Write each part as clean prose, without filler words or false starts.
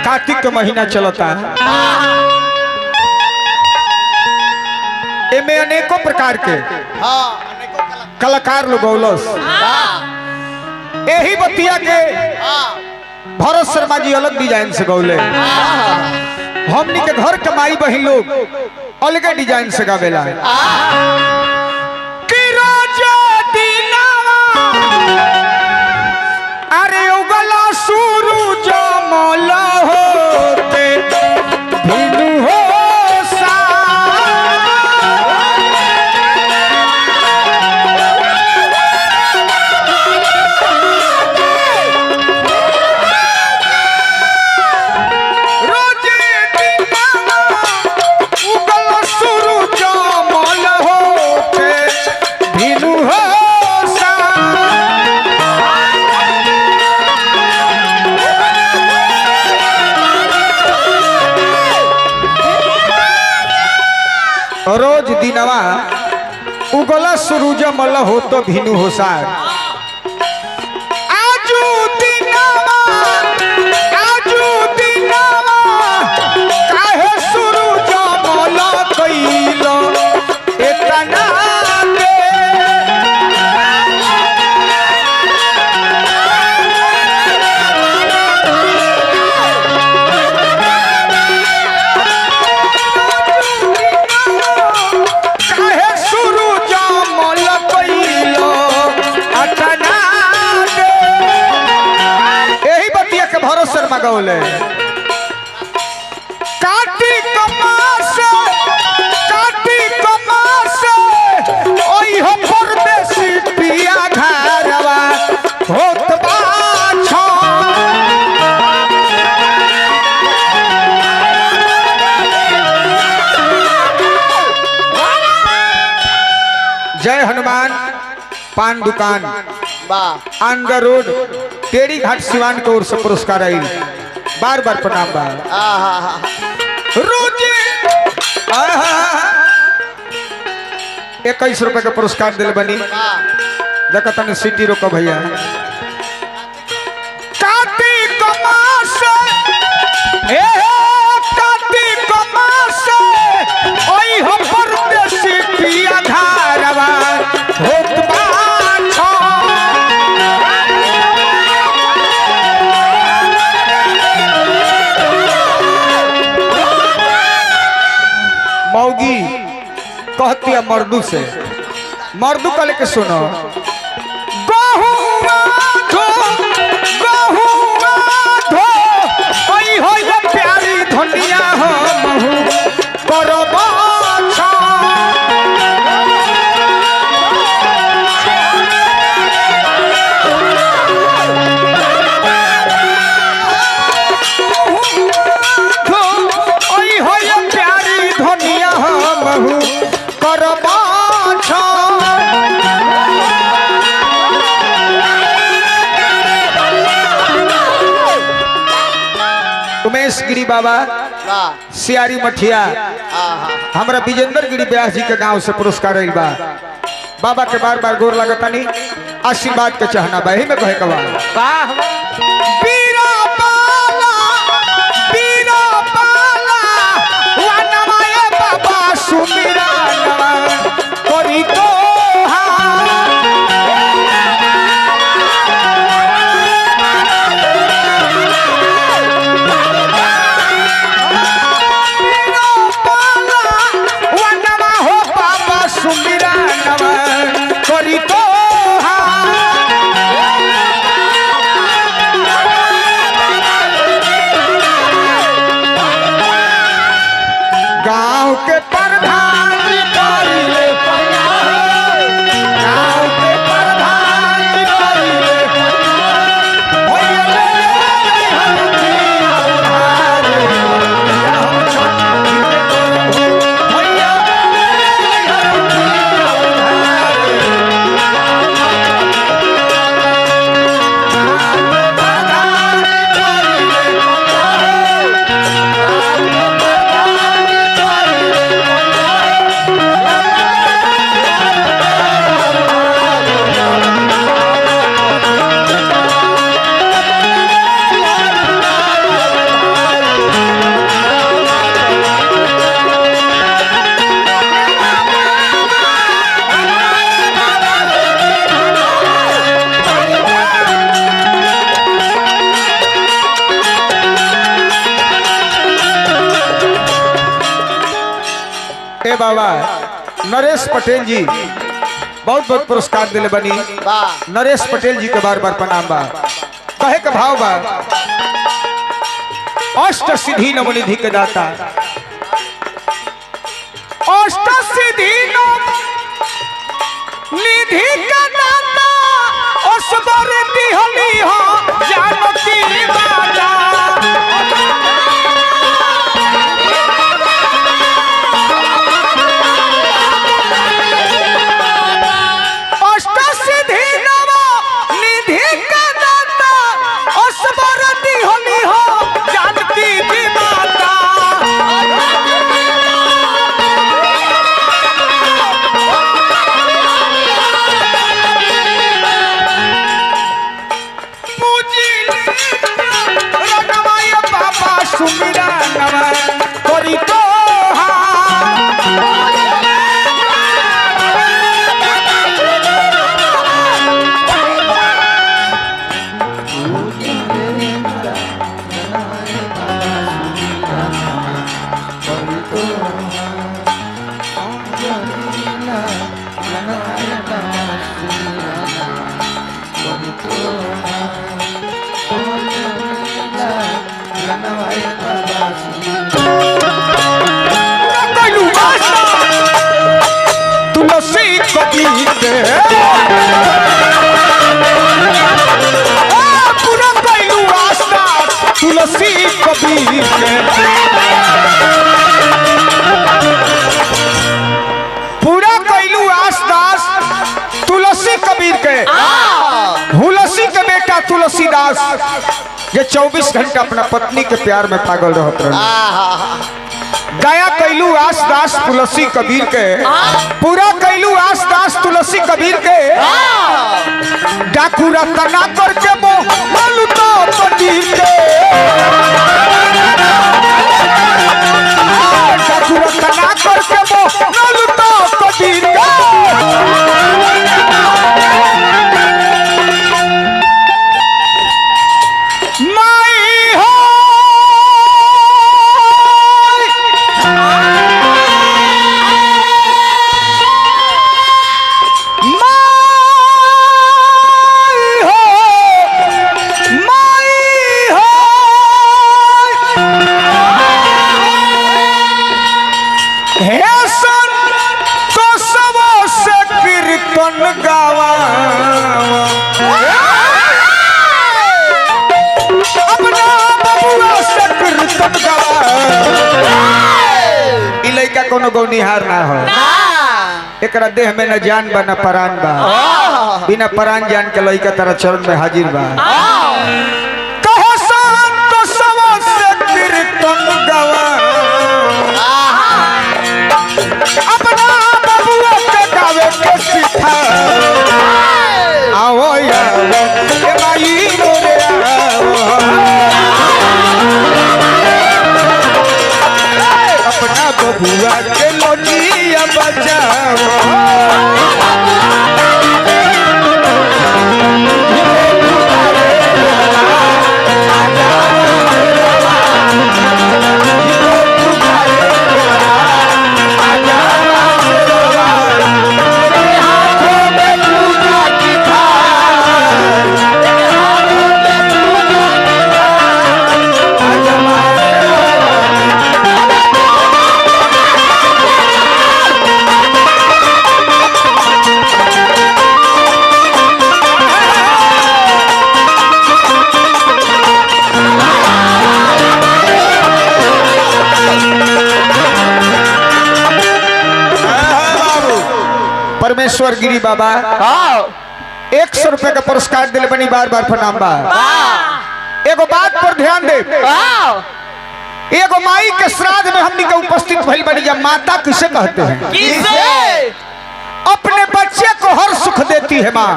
कार्तिक के महीना चलता है, इनमें अनेकों प्रकार के कलाकार लोग औलस। यही बतिया के भरत शर्मा जी अलग डिजाइन से गौले, हमनी के घर के माई बहन लोग अलग डिजाइन से गावेला। अरे उगला सूरज मल होते भिनु हो सा, रोजे दिनवा उगला सूरज मल होते भिनु हो सा। रोज दिनवा उगला सूरज मल हो तो भिनु हो सार। आजू दिनवा काहे सूरज मल कइलो एतना के, शर्मा गौले। कार्तिक मास ओई हो परदेसी पिया घरवा होत बाछो। जय हनुमान पान दुकान आंगर रोड टेरी घाट सिवान की ओर से पुरस्कार आई, बार बार प्रणाम बा। रोजे 21 रुपए का पुरस्कार दिल बनी, देखा तने सिटी रोको भैया। कार्तिक मास ओई हो परदेसी पिया घरवा होत बाछो। मौगी कहती है मर्दू से, मर्दू कल के सुनो। गहुआ धो ओई हो ये प्यारी धनिया हो महू करबा छा। ओई हो ये प्यारी धनिया हो महू करबा छा। उमेश गिरी बाबा सियारी मठिया हमरा विजेंद्र गिरी व्यास जी के गांव से पुरस्कार आइल बा। बाबा के बार बार गोर लगतानी, आशीर्वाद के चाहना बा, में कहे कबा बीरा पाला वनमाए बाबा सुमिरा नवा करी तो बाबा नरेश पटेल जी बहुत बहुत पुरस्कार दिले बनी। नरेश पटेल जी के बार बार प्रणाम बा। कहे के भाव बा अष्ट सिद्धि नवनिधि के दाता अष्ट सिद्धि निधि के दाता असबर दिहली हो जानकी माता अष्ट सिद्धि नवनिधि के दाता असबर दिहली हो जानकी माता सुमिरा नवा करी तो तुलसी कबीर के पूरा कैलू आस्था तुलसी कबीर के पूरा कैलू आस्था तुलसी कबीर के हुलसी के बेटा तुलसीदास ये 24 घंटा अपना पत्नी के प्यार में पागल रहत रहे। गया कैलू आस दास तुलसी कबीर के पूरा कैलू आस दास तुलसी कबीर के डाकू रतना करके बोलू तो कबीर के डाकू रतना करके बोलू तो कबीर के कोनो गौनिहार ना हो एकरा देह में न जान बा न परान बा बिना परान जान के लइका तेरा चरण में हाजिर बा कहो संत सब से कीर्तन गवा अपना बबुआ के गावे के सिखा आओ यार ए माई मोरे अपना बबुआ के लोटिया बचाओ परमेश्वर गिरी बाबा 100 रुपए का पुरस्कार दिले बनी बार बार प्रणाम बा। एगो बात पर ध्यान दे एगो माई के श्राद्ध में हमनी के उपस्थित भइल बनी जब माता किसे कहते हैं किसे अपने बच्चे को हर सुख देती है माँ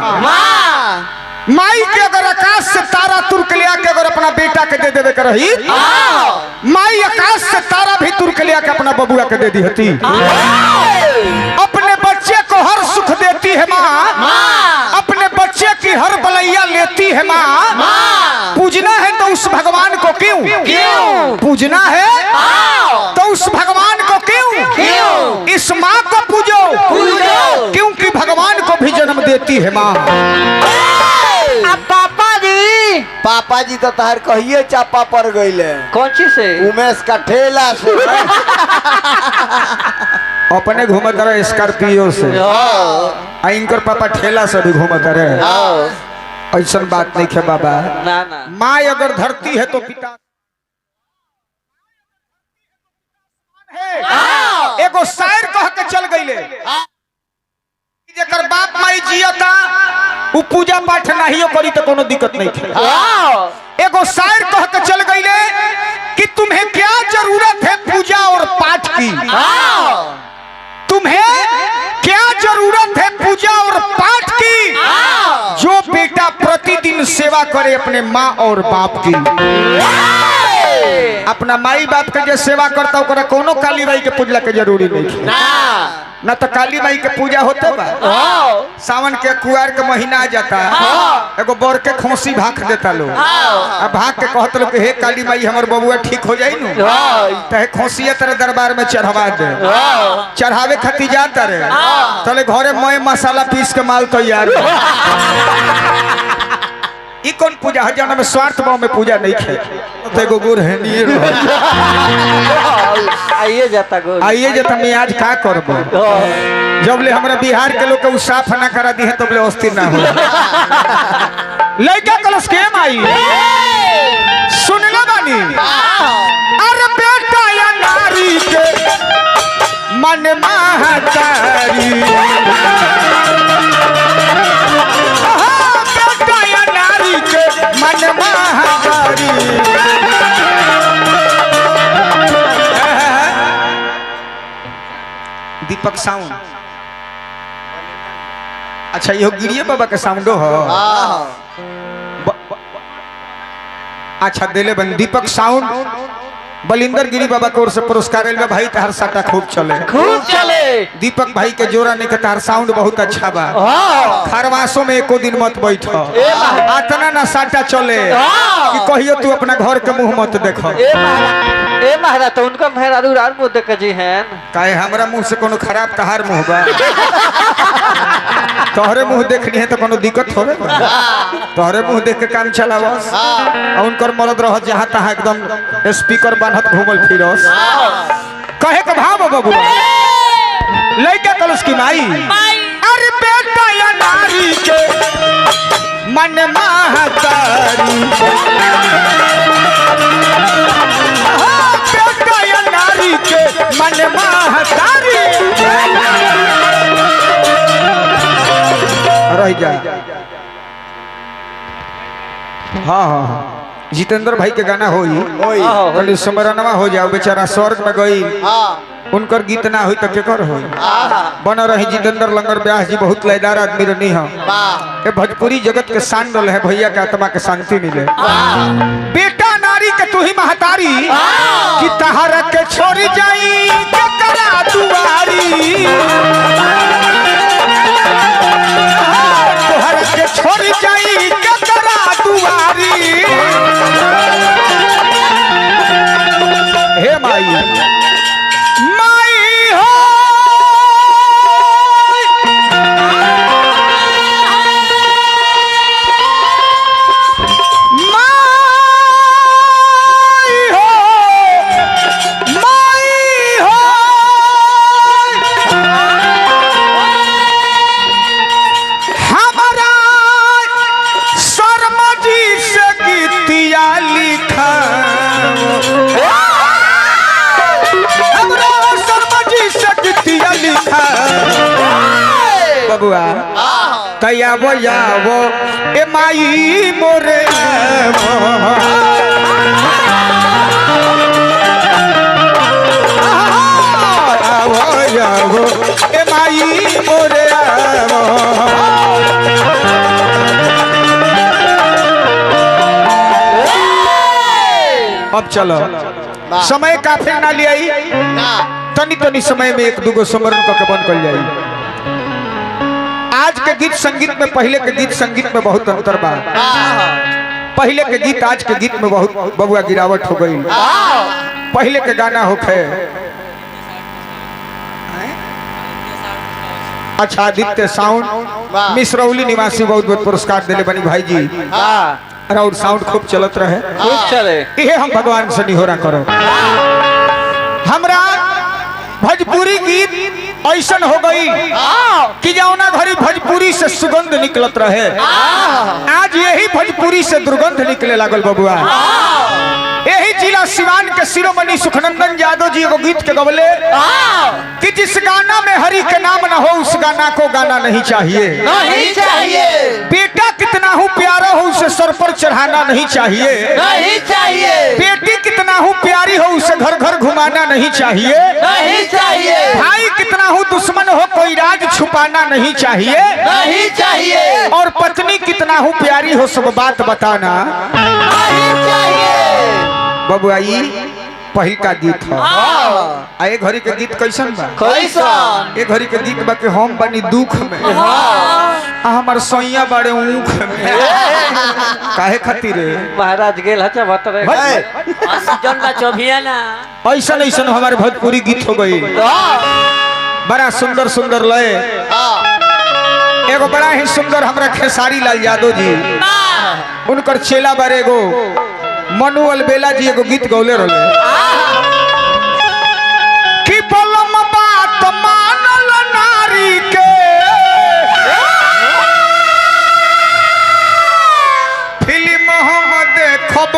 माई के अगर आकाश से तारा तुर के लिया के अगर अपना बेटा के दे देवे कर रही माई आकाश से तारा भी तुर के लिया के अपना बबुआ के दे दी होती अपने बच्चे को हर सुख देती है माँ अपने बच्चे की हर बलैया लेती है माँ पूजना है तो उस भगवान को क्यों पूजना है तो उस भगवान को क्यों इस माँ को पूजो क्योंकि भगवान को भी जन्म देती है माँ। पापा जी तो तहर कहिए चापा पड़ गईले। कौन चीज से? उमेश का ठेला से। अपने घूमत रहे स्कॉर्पियो से, इनकर पापा ठेला से भी घूमत रहे। ऐसा बात नहीं है बाबा। ना ना, माँ अगर धरती है तो पिता है। एगो शायर कह के चल गईले, जेकर बाप माई जियता उ पूजा पाठ नहीं करी तो कोनो दिक्कत नहीं है। एगो शायर कह के चल गईले कि तुम्हें क्या जरूरत है पूजा और पाठ की, तुम्हें क्या जरूरत है पूजा और पाठ की, जो बेटा प्रतिदिन सेवा करे अपने माँ और बाप की। अपना माई बाप के जो सेवा करता ओकरा कोनो काली माई के पूजला के जरूरी नहीं ना तो काली माई के पूजा होते बा। सावन के कुआर के महीना आ जाता है, एगो बर के खोसी भाग देता लोग, अब भाग के कहते लोग हे काली माई हमर बबुआ ठीक हो जाई नु, तो खोसिया तेरे दरबार में चढ़वा दे। चढ़ावे खातिर जाता रे, तले घरे मय मसाला पीस के माल तैयार। ई कौन पूजा है जौन में स्वार्थ भाव में पूजा नहीं खे तो एगो गुर है नहीं आइए जाता गो, आइए जाता मैं आज का करबो। जब ले हमरा बिहार के लोग के साफ ना करा दी है तब ले अस्थिर ना हो। लड़का कलश के आई सुनला बानी, अरे बेटा या नारी के मन महतारी, मन महाकारी। दीपक साउंड, अच्छा यो गिरिये बाबा के साउंडो हो। अच्छा दिले बन दीपक साउंड बलिंदर गिरी बाबा की ओर से पुरस्कार में भाई तहर साटा खूब चले। दीपक भाई के जोरा नहीं तार साउंड बहुत अच्छा बा। खरवासों में एको दिन मत बैठो, आतना ना साटा चले कि कहियो तू अपना घर के मुंह मत देखो। ए महाराज तो उनका मेहरारू रार मुंह देख जी हैं काहे हमरा मुंह से कोनो खराब तहार मुंह बा। तोहरे मुंह देखनी है तो कोनो दिक्कत थोड़े बा। तोहरे मुंह देख के काम चलावस और उनकर मरद रह जहां तहां एकदम स्पीकर बांधत घूमल फिरस। कहे के भाव बाबू लइका कलश की माई, अरे बेटा या नारी के मन महतारी, बेटा या नारी के मन महतारी। रह जा हाँ जितेंद्र भाई के गाना होई स्मरणवा हो जाओ, बेचारा स्वर्ग में गई उनकर गीत ना हुई तो केकर होई। बन रही जितेंद्र लंगर व्यास जी बहुत लयदार आदमी रहनी है। ये भोजपुरी जगत के शान डल है, भैया के आत्मा के शांति मिले। बेटा नारी के तू ही महतारी कि तहर के छोड़ जाई ककरा दुआरी, तोहर के छोड़ जाई ककरा दुआरी। हे माई माई हो बबुआ तयावो यावो ए माई मोरे आवो यावो ए माई मोरे अब चलो समय काफी ना लिया तनी तनी समय में एक दूगो स्मरण करके बंद कर जाई। आज के गीत संगीत में पहले के गीत संगीत में बहुत अंतर बा। पहले के गीत आज के गीत में बहुत बबुआ गिरावट हो गई। पहले के गाना होखे अच्छा आदित्य साउंड वाह। मिसरौली निवासी बहुत बहुत पुरस्कार दिले बनी भाई जी और साउंड खूब चलत रहे। खूब चले। ये हम भगवान से निहोरा करो। हमरा भोजपुरी गीत ऐसन हो गई कि जौना घड़ी भोजपुरी से सुगंध निकलत रहे, आज यही भोजपुरी से दुर्गंध निकले लागल बबुआ। यही जिला सिवान के शिरोमणि सुखनंदन यादव जी एगो गीत के गवले कि जिस गाना में हरि के नाम ना हो उस गाना को गाना नहीं चाहिए। नहीं चाहिए, बेटा कितना हूँ प्यारा हो उसे सर पर चढ़ाना नहीं चाहिए। नहीं चाहिए, बेटी कितना हूँ प्यारी हो उसे घर घर घुमाना नहीं चाहिए। नहीं चाहिए, भाई कितना हूँ दुश्मन हो कोई राज छुपाना नहीं चाहिए। नहीं चाहिए, और पत्नी कितना हूँ प्यारी हो सब बात बताना नहीं चाहिए। बबुआई पहिल का गीत है। आए घड़ी के गीत कैसन बा? कैसन? ए घड़ी के गीत बा कि हम बनी दुख में हमार सैया बड़े ऊख में। काहे खातिर महाराज गेल हचा भतरे ऐसन ऐसन हमारे भोजपुरी गीत हो गई। बड़ा सुंदर सुंदर लय। एगो बड़ा ही सुंदर हमरा खेसारी लाल यादव जी उनकर चेला बारे एगो मनु अलबेला जी एगो गीत गौले रहे कि बलम बात मानल नारी के फिल्म हम देखब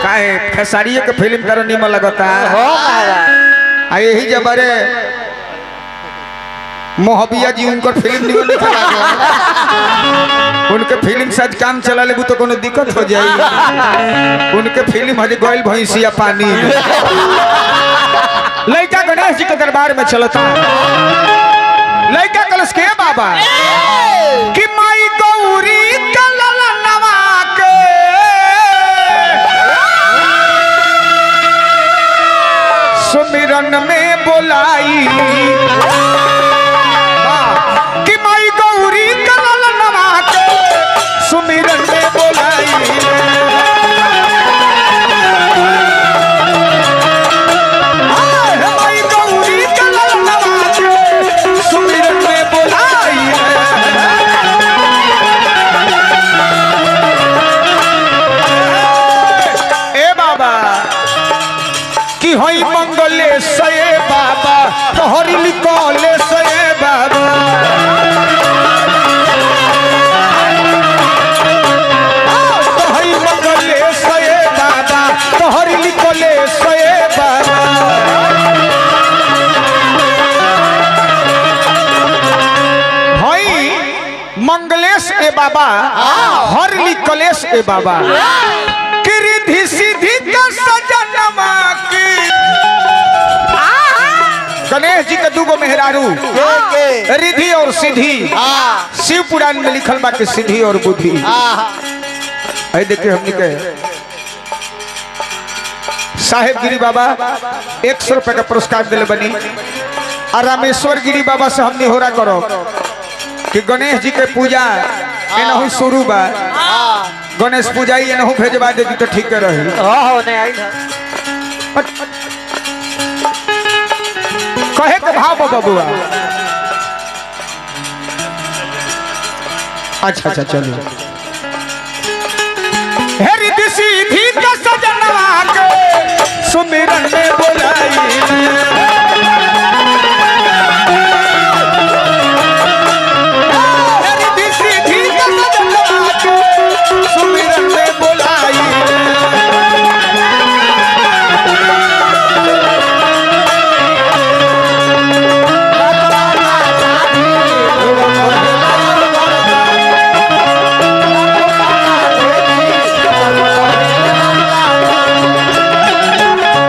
काहे खेसारिये के फिल्म करो निमन लगता हो महाराज। आ यही जबरे मोहबिया जी उनकर फिल्म निमन नहीं चला उनके फिल्म से काम चला लेबू तो कोनो दिक्कत हो जाई। उनके फिल्म हज गोइल भैंसिया पानी लड़का गणेश जी के दरबार में चलता लड़का कलश के बाबा कि माई गौरी कलल नवा के सुमिरन में बोलाई कि माई गौरी कलल नवा के सुमिरन में बोलाई। माई गौरी कलल नवा के सुमिरन में बोलाई। ए बाबा कि होई मंगले सये बाबा तोहरी निकले सये बाबा तोहरी मंगले सये बाबा तोहरी निकले सये बाबा। होई मंगलेश ए बाबा हर निकलेश ए बाबा रिधि सीधी का सजनमा की गणेश जी के दूगो मेहरारू रिधि और सिद्धि शिव पुराण में लिखल बा कि सिद्धि और बुद्धि। आई देखिए हमनी के साहेब गिरी बाबा 100 रुपए का पुरस्कार दिले बनी और रामेश्वर गिरी बाबा से हमने होरा करो कि गणेश जी के पूजा एनहु शुरू बा गणेश पूजा ही एनहु भेजवा दे तो ठीक रही। हो नहीं आई कहे के भाव बबुआ। अच्छा अच्छा चलो हे रिधि सीधी का सजनवा के सुमिरन में बोलाई।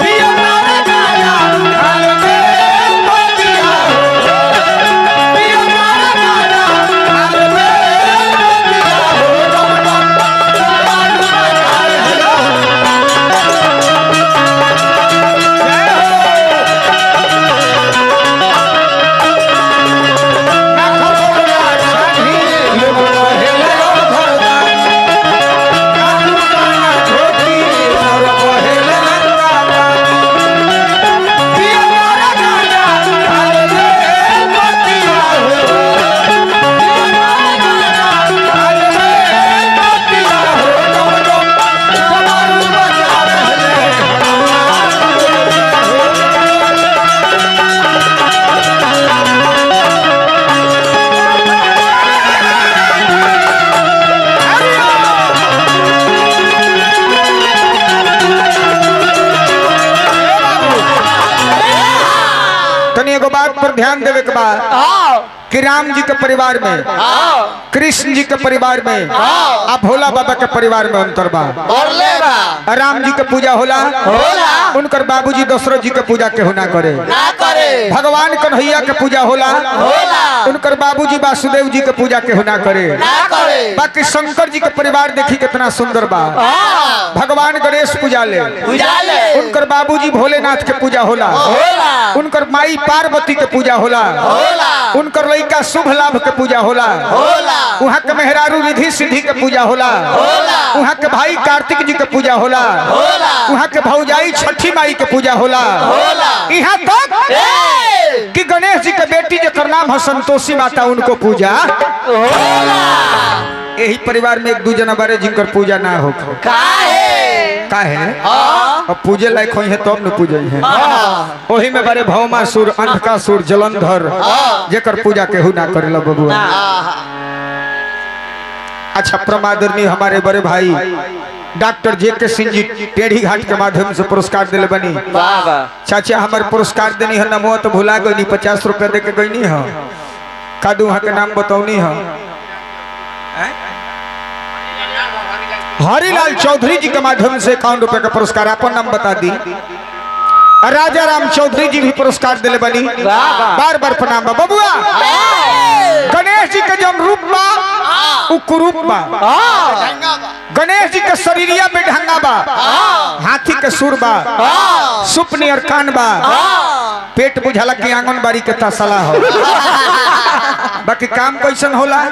Yeah. ध्यान देवे के बाद कि राम जी के परिवार में, कृष्ण जी के परिवार में, आ भोला बाबा के परिवार में अंतर बा। राम जी के पूजा होला, उनकर बाबूजी दशरथ जी के पूजा केहू ना करे। भगवान कन्हैया के पूजा होला, उनकर बाबूजी वासुदेव जी के पूजा केहू ना करे। बाकी शंकर जी के परिवार देखी कितना सुंदर बा। भगवान गणेश पूजा ले, उनकर बाबूजी भोलेनाथ के पूजा होला, उनकर माई पार्वती के पूजा होला, उनकर लड़का शुभ लाभ के पूजा होला, वहाँ के मेहरारू रिधि सिद्धि के पूजा होला, वहाँ के भाई कार्तिक जी के पूजा होला, वहाँ के भौजाई छठी माई के पूजा होला। यहाँ तक कि गणेश जी के बेटी जेकर नाम है संतोषी माता, उनको पूजा। यही परिवार में एक दू जना बारे जिनकर पूजा ना हो काहे अब पूजे लायक हो तब न पूजे है। वही में बारे भौमासुर, अंधकासुर, जलंधर जेकर पूजा केहू ना करेला बबुआ। अच्छा, प्रमादरणीय हमारे बड़े भाई डॉक्टर जे.के. सिंह जी टेढ़ी घाट के माध्यम से पुरस्कार दिले बनी। चाचा हमारे पुरस्कार देनी है, नमो तो भुला गई, 50 रुपया दे के गई है। कादू वहाँ के नाम बतौनी है। हरिलाल चौधरी जी के माध्यम से 51 रुपए का पुरस्कार। अपन नाम बता दी। राजा राम चौधरी जी भी पुरस्कार दिले बनी। बार बार प्रणाम बा बबुआ। गणेश जी के जन रूप बा उ कुरूप बा। गणेश जी के शरीरिया में ढंगा बा, हाथी के सुर बा, सुपनी और कान बा, पेट बुझाला कि आंगनबाड़ी के तसला हो। बाकी काम कैसन होला?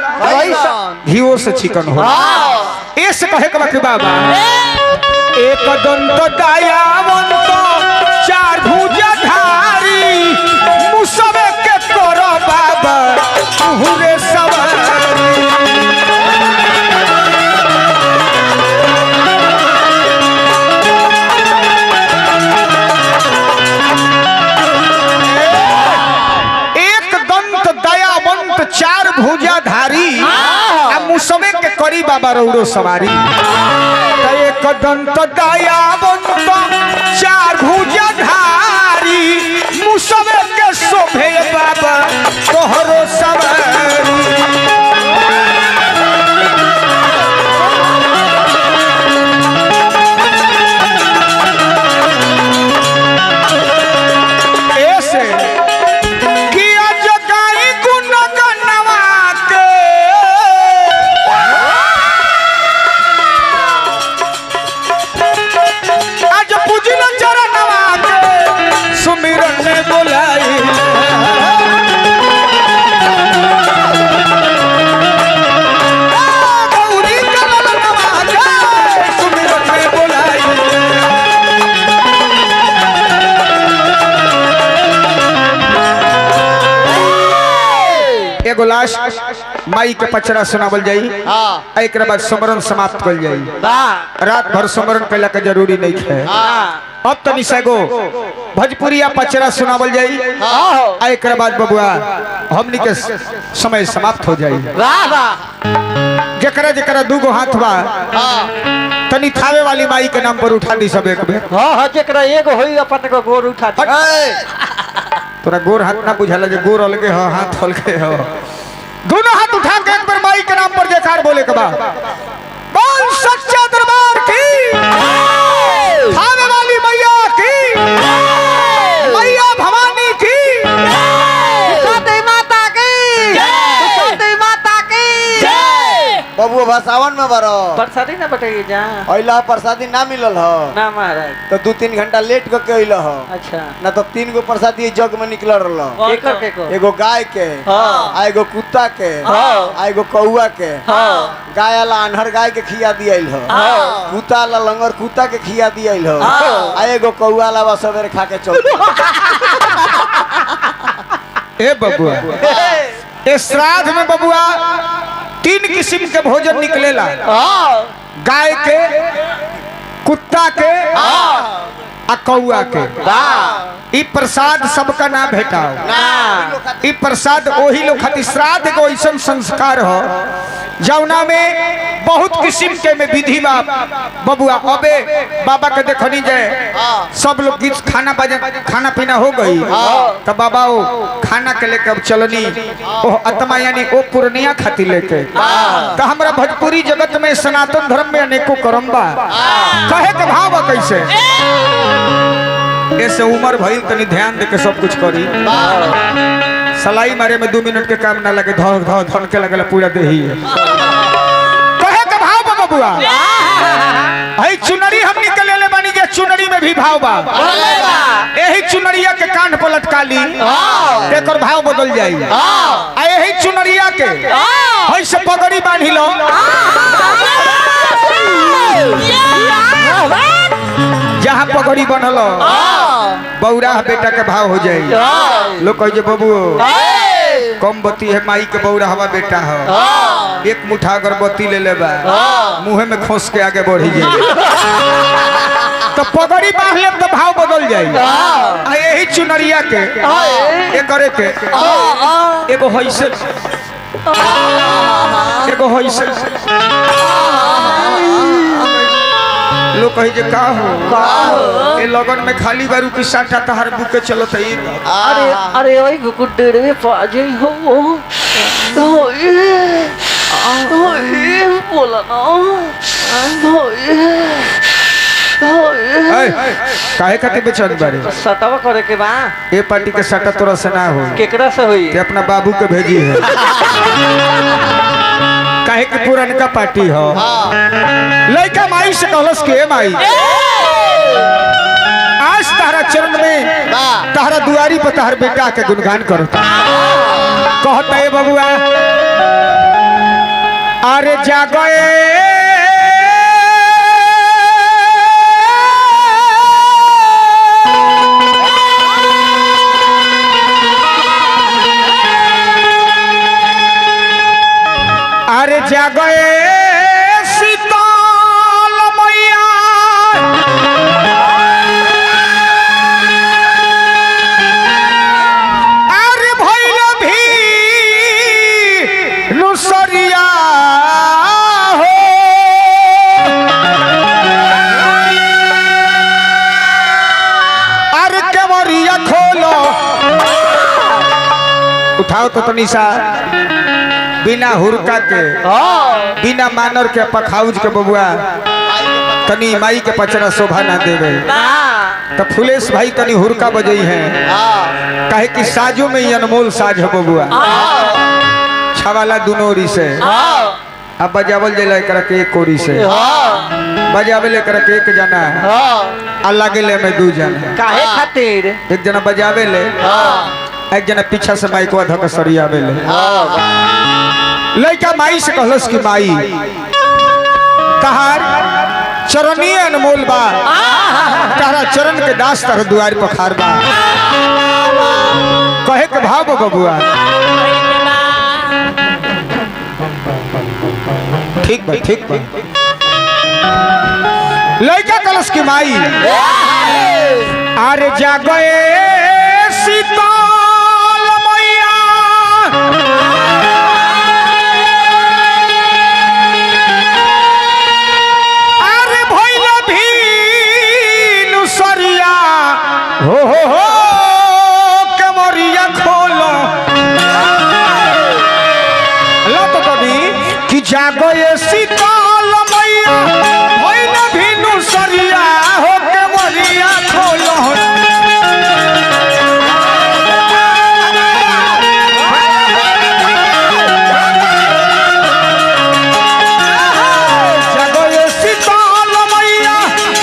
घीओ से चिकन होला। ऐसे कहे के बाकी बाबा एक दंत दयावंत चार भुजा धारी मुसबे के करो बाबा हुरे सवारी। एक दंत दयावंत चार भुजा धारी मुसबे के करी बाबा रौड़ो सवारी। एक दंत दयावंत चार भुजा धारी मुसबे के शोभे बाबा तोहरो सवारी। ऐसे किया जगाई गुण गनवा के आज पूजन चरणवा के सुमिरन में बोलाई। गौरी कमलवा के सुमिरन में बोलाई। एगो लास्ट माई के पचरा सुनावल जाई, एक बाद सुमरन समाप्त कल जाई। रात भर सुमरन कैला के जरूरी नहीं है। अब तनी सगो भोजपुरिया पचरा सुनावल जाई, एक बाद बबुआ हमनी के समय समाप्त हो जाई। जकरा जकरा दूगो हाथ बा तनी थावे वाली माई के नाम पर उठा दी सब एक बेर। जकरा एगो होई अपन को गोर उठा दी। तोरा गोर हाथ ना बुझाला जे गोर अलगे हो हाथ अलगे हो। दोनों हाथ उठा के एक बार माई के नाम पर जयकार बोले के बाद बोल सच्चा दरबार की, थाने वाली मैया की, मैया भवानी की, सती माता की, सती माता की। बबुआ भसावन में बरो प्रसादी ना बटेगी जा अइला प्रसादी ना मिलल हो ना महाराज, तो 2-3 घंटा लेट के अइल हो। अच्छा ना तो 3 गो प्रसादी जग में निकल रहा। एक के को एगो गाय के, आ एगो कुत्ता के, आ एगो कौआ के। गाय ला अनहर गाय के खिया दियल हो, कुत्ता ला लंगर कुत्ता के खिया दियल हो, आ एगो कौआ ला सवेरे खा के चल। ए बबुआ ए श्राद्ध में बबुआ 3 किस्म के भोजन निकलेला। गाय के, कुत्ता के आ कौआ के ई प्रसाद सबका ना भेटाओ ई प्रसाद ओही लोग खातिर श्राद्ध एगो ऐसा संस्कार हो जौना में बहुत किस्म के में विधि बा बबुआ अबे बाबा के देखनी जाए सब लोग गीत खाना पीना हो गई तो बाबा वो खाना के लेके अब चलनी ओ आत्मा यानी ओ पूर्णिया खातिर लेके तो हमरा भोजपुरी जगत में सनातन धर्म में अनेकों कर्म बा कहे के भाव बा कैसे ऐसे उम्र भइल तनी ध्यान दे के सब कुछ करी सलाई मारे में 2 मिनट के काम ना लगे धड़ धड़ धड़ के लगल पूरा देही कहे के भाव बा बबुआ भाई चुनरी हम निकले ले बानी के चुनरी में भी भाव बा यही चुनरिया के कान पर लटका ली एकर भाव बदल जाई आ यही चुनरिया के हई से पगड़ी बांधी लो जहाँ पगड़ी बनल बौरा बेटा के भाव हो जाए लोग कहे बबू कम बत्ती है माई के बौरा हवा बेटा है एक मुठा अगरबत्ती ले लेबा मुँह में खोस के आगे बढ़ी जाए तो पगड़ी बांध ले तो भाव बदल जाए यही चुनरिया के करे के एगो होइसे लोग कही जे का हो ए लगन में खाली बारू की साटा तहार बुके चलत है अरे ओए गुकुट डेढ़े पाजे हो बोला ना काहे खातिर बेचैन बारे सटावा करे के बा ए पार्टी के सटा तोरा से ना हो केकरा से होई ते अपना बाबू के भेजी है काहे कि पुरनका पार्टी हो लड़का माई से कहलस के माई आज तारा चरण में तारा दुआरी पर तार बेटा के गुणगान करता कहता है बबुआ अरे जागए अरे जागए शीतल मैया अरे भइल भी नुसरिया हो अरे केवरिया खोलो उठाओ तो निशा बिना हुरका के बिना मानर के पखाउज के बबुआ तनी माई के पचरा शोभा ना देवे तो फुलेश भाई तनी हुरका बजई है कहे कि साजो में ही अनमोल साज है बबुआ छवाला दुनोरी से अब बजावल जला कर के एक कोरी से बजावे ले कर के एक जना अलग ले में 2 जना काहे खातिर एक जना बजावे ले एक जना पीछा से माइक वा धक सरियावे ले लड़का माई से कहलस कि माई तहार चरनी अनमोल बा तारा चरण के दास तार दुआर पखार बा कहे के भाव बबुआ ठीक बा लड़का कहलस कि माई अरे जागए शीतल मैया हो कमरिया खोलो लत कभी कि जागो ये शीतल मैया भइल भिनु सरिया हो कमरिया खोलो जागो ये शीतल मैया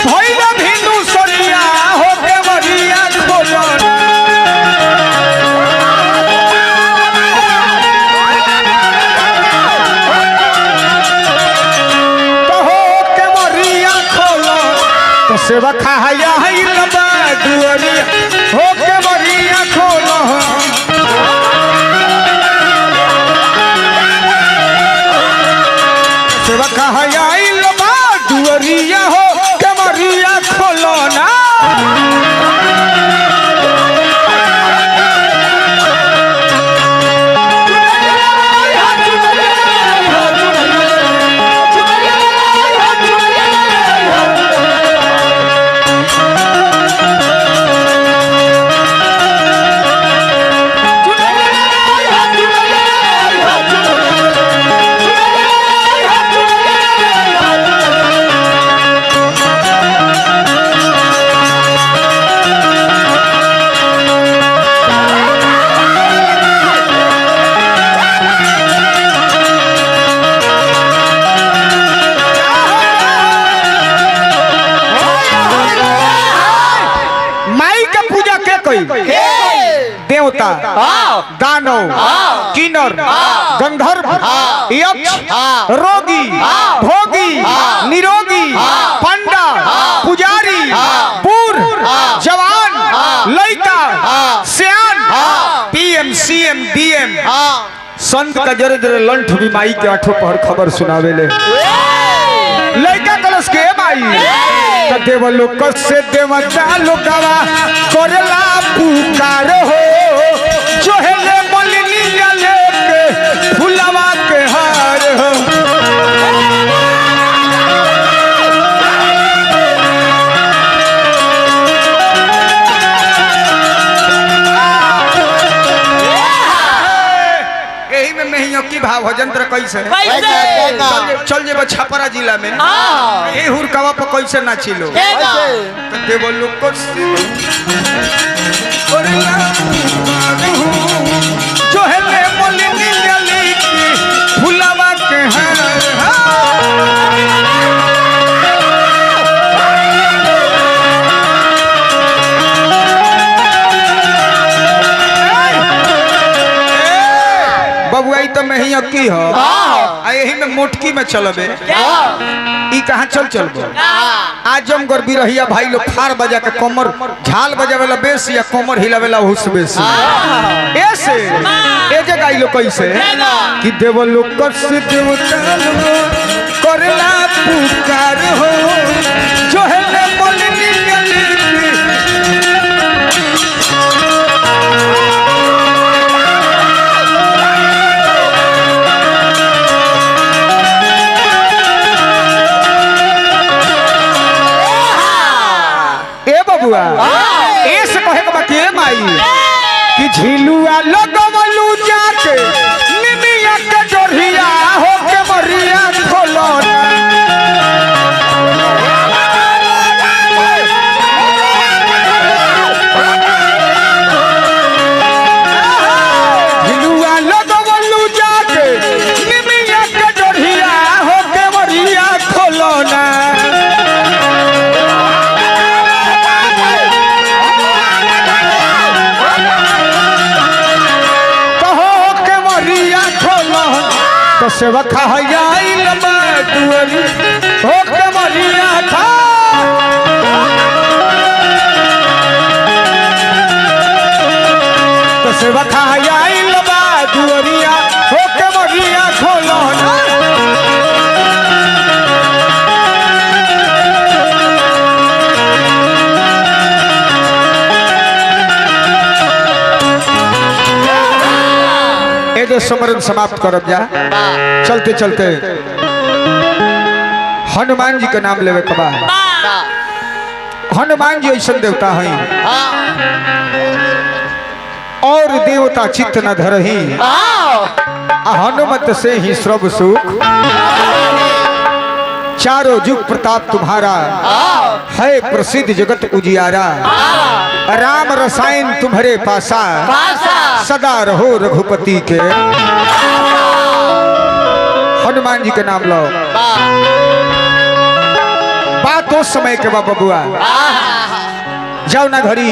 भइल भिनु सरिया हो कमरिया खोलो सेवा खाया है लबा दुआरिया हो के मरिया खोलो सेवा खाया है लबा दुआरिया हो के मरिया खोलो ना देवता, दानव, किन्नर, गंधर्व, यक्ष, रोगी, भोगी, निरोगी, पंडा, पुजारी, बूढ़, जवान, लड़का, सियान, पीएम, सीएम, डीएम, संत का जरे जरे लंठ भी माई के आठों पहर खबर सुनावेले। लड़का कलश के माई तो देव लोक से देवता लोकवा करला पुकार हो, जो है ले मलिनी लेके फुलवा के हार हो। यही में मेहियों की भाव जंत्र कैसे चल जेब छपरा जिला में यही हुरकावा पर कैसे नाचिलो तो देव लोक से जो है ले मलिनी लेके फुलवा के हार। बबुआई तो मैं ही अक्की हो यही में मोटकी में चलबे ई कहाँ चलबो आजमगढ़ बिरहिया भाई लोग फार बजा के कमर झाल बजावेला बेस या कमर हिलावेला हुस बेस ऐसे ए जगह आई लोग कैसे कि देव लोक से देवता करला पुकार हो, जो है ले मलिनी ऐसे कहे के बाकी माई कि झिलुआ लगवलू जाके निमिया के डोरिया हो के मरिया खोलो झिलुआ लगवलू जाके निमिया के डोरिया हो के मरिया खोलो ना। तो सेवा खाइल दुआरी हो के मरिया था तो सेवा खाइल दुआरिया हो के मरिया खोलो एगो समरण समाप्त करब जा चलते चलते हनुमान जी का नाम लेवे कबा। हनुमान जी ऐसा देवता है और देवता चित्त न धरही हनुमत से ही सर्व सुख, चारों जुग प्रताप तुम्हारा है प्रसिद्ध जगत उजियारा, राम रसायन तुम्हारे पासा सदा रहो रघुपति के। हनुमान जी के नाम लो बात उस समय के बबुआ जाओ ना घड़ी